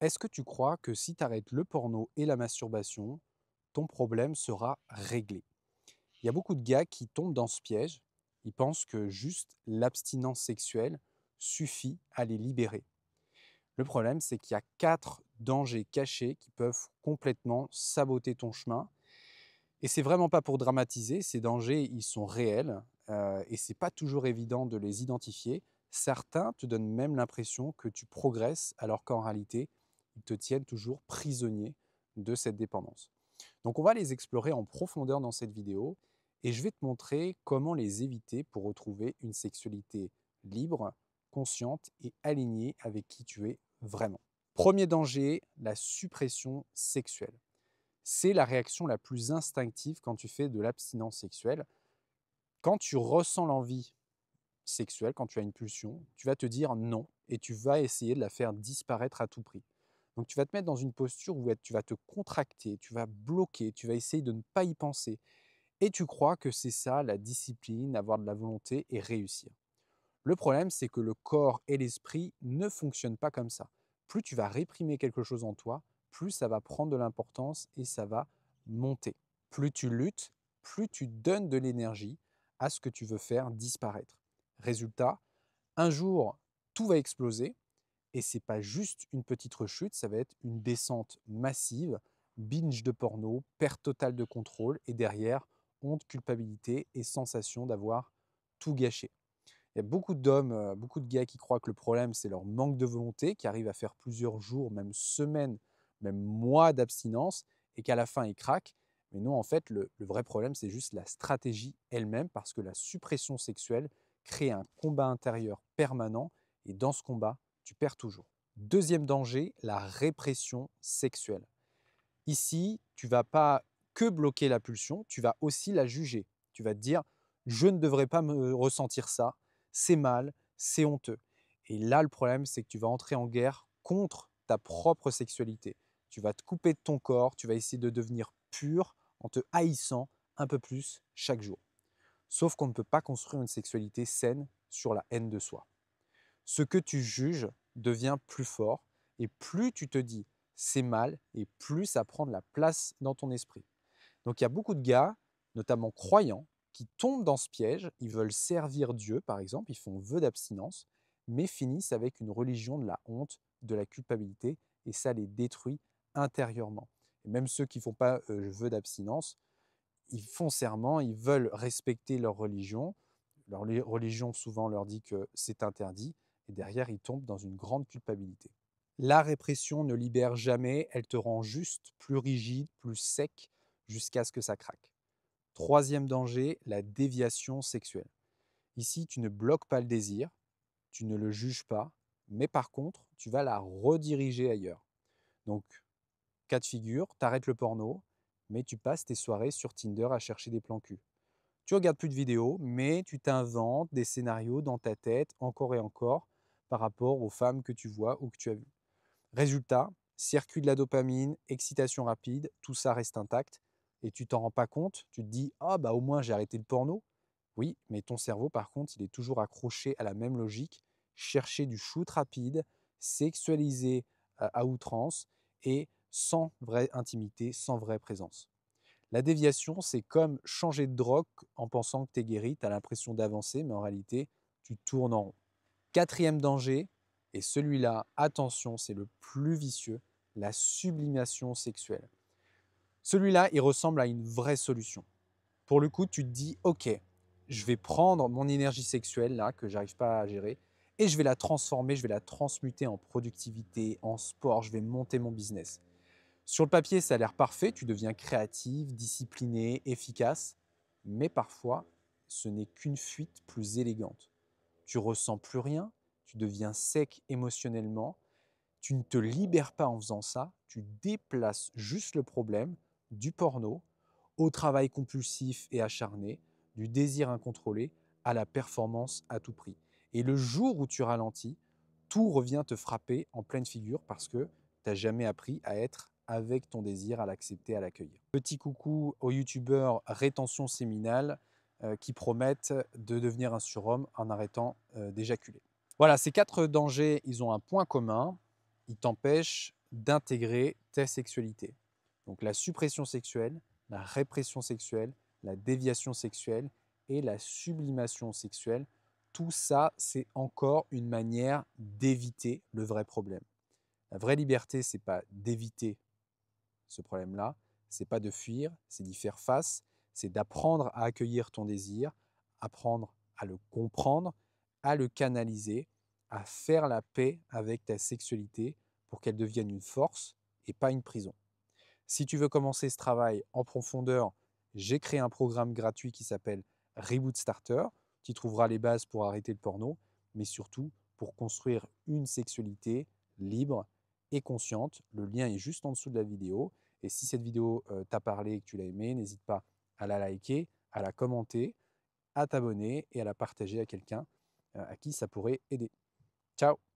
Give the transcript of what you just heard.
Est-ce que tu crois que si tu arrêtes le porno et la masturbation, ton problème sera réglé? Il y a beaucoup de gars qui tombent dans ce piège. Ils pensent que juste l'abstinence sexuelle suffit à les libérer. Le problème, c'est qu'il y a 4 dangers cachés qui peuvent complètement saboter ton chemin. Et c'est vraiment pas pour dramatiser, ces dangers, ils sont réels, et c'est pas toujours évident de les identifier. Certains te donnent même l'impression que tu progresses, alors qu'en réalité, ils te tiennent toujours prisonnier de cette dépendance. Donc on va les explorer en profondeur dans cette vidéo et je vais te montrer comment les éviter pour retrouver une sexualité libre, consciente et alignée avec qui tu es vraiment. Premier danger, la suppression sexuelle. C'est la réaction la plus instinctive quand tu fais de l'abstinence sexuelle. Quand tu ressens l'envie sexuelle, quand tu as une pulsion, tu vas te dire non et tu vas essayer de la faire disparaître à tout prix. Donc tu vas te mettre dans une posture où tu vas te contracter, tu vas bloquer, tu vas essayer de ne pas y penser. Et tu crois que c'est ça la discipline, avoir de la volonté et réussir. Le problème, c'est que le corps et l'esprit ne fonctionnent pas comme ça. Plus tu vas réprimer quelque chose en toi, plus ça va prendre de l'importance et ça va monter. Plus tu luttes, plus tu donnes de l'énergie à ce que tu veux faire disparaître. Résultat, un jour, tout va exploser et c'est pas juste une petite rechute, ça va être une descente massive, binge de porno, perte totale de contrôle et derrière, honte, culpabilité et sensation d'avoir tout gâché. Il y a beaucoup d'hommes, beaucoup de gars qui croient que le problème, c'est leur manque de volonté, qui arrivent à faire plusieurs jours, même semaines, même mois d'abstinence et qu'à la fin, ils craquent. Mais non, en fait, le vrai problème, c'est juste la stratégie elle-même parce que la suppression sexuelle crée un combat intérieur permanent et dans ce combat, tu perds toujours. Deuxième danger, la répression sexuelle. Ici, tu vas pas que bloquer la pulsion, tu vas aussi la juger. Tu vas te dire: «Je ne devrais pas me ressentir ça, c'est mal, c'est honteux» et là, le problème, c'est que tu vas entrer en guerre contre ta propre sexualité. Tu vas te couper de ton corps, tu vas essayer de devenir pur en te haïssant un peu plus chaque jour. Sauf qu'on ne peut pas construire une sexualité saine sur la haine de soi. Ce que tu juges devient plus fort et plus tu te dis c'est mal et plus ça prend de la place dans ton esprit. Donc il y a beaucoup de gars, notamment croyants, qui tombent dans ce piège. Ils veulent servir Dieu, par exemple, ils font vœu d'abstinence, mais finissent avec une religion de la honte, de la culpabilité, et ça les détruit intérieurement. Et même ceux qui ne font pas vœu d'abstinence, ils font serment, ils veulent respecter leur religion. Leur religion souvent leur dit que c'est interdit et derrière ils tombent dans une grande culpabilité. La répression ne libère jamais, elle te rend juste plus rigide, plus sec jusqu'à ce que ça craque. Troisième danger, la déviation sexuelle. Ici, tu ne bloques pas le désir, tu ne le juges pas, mais par contre, tu vas la rediriger ailleurs. Donc, cas de figure, tu arrêtes le porno, mais tu passes tes soirées sur Tinder à chercher des plans cul. Tu regardes plus de vidéos, mais tu t'inventes des scénarios dans ta tête encore et encore par rapport aux femmes que tu vois ou que tu as vues. Résultat, circuit de la dopamine, excitation rapide, tout ça reste intact et tu t'en rends pas compte. Tu te dis ah bah au moins j'ai arrêté le porno. Oui, mais ton cerveau par contre il est toujours accroché à la même logique, chercher du shoot rapide, sexualiser à outrance et sans vraie intimité, sans vraie présence. La déviation, c'est comme changer de drogue en pensant que tu es guéri, tu as l'impression d'avancer, mais en réalité, tu tournes en rond. Quatrième danger, et celui-là, attention, c'est le plus vicieux, la sublimation sexuelle. Celui-là, il ressemble à une vraie solution. Pour le coup, tu te dis, OK, je vais prendre mon énergie sexuelle, là, que j'arrive pas à gérer, et je vais la transformer, je vais la transmuter en productivité, en sport, je vais monter mon business. Sur le papier, ça a l'air parfait, tu deviens créatif, discipliné, efficace, mais parfois, ce n'est qu'une fuite plus élégante. Tu ressens plus rien, tu deviens sec émotionnellement, tu ne te libères pas en faisant ça, tu déplaces juste le problème du porno au travail compulsif et acharné, du désir incontrôlé à la performance à tout prix. Et le jour où tu ralentis, tout revient te frapper en pleine figure parce que tu n'as jamais appris à être avec ton désir, à l'accepter, à l'accueillir. Petit coucou aux youtubeurs rétention séminale qui promettent de devenir un surhomme en arrêtant d'éjaculer. Voilà, ces 4 dangers, ils ont un point commun, ils t'empêchent d'intégrer ta sexualité. Donc la suppression sexuelle, la répression sexuelle, la déviation sexuelle et la sublimation sexuelle, tout ça, c'est encore une manière d'éviter le vrai problème. La vraie liberté, c'est pas d'éviter ce problème-là, c'est pas de fuir, c'est d'y faire face, c'est d'apprendre à accueillir ton désir, apprendre à le comprendre, à le canaliser, à faire la paix avec ta sexualité pour qu'elle devienne une force et pas une prison. Si tu veux commencer ce travail en profondeur, j'ai créé un programme gratuit qui s'appelle Reboot Starter. Tu trouveras les bases pour arrêter le porno, mais surtout pour construire une sexualité libre et consciente. Le lien est juste en dessous de la vidéo. Et si cette vidéo t'a parlé et que tu l'as aimée, n'hésite pas à la liker, à la commenter, à t'abonner et à la partager à quelqu'un à qui ça pourrait aider. Ciao!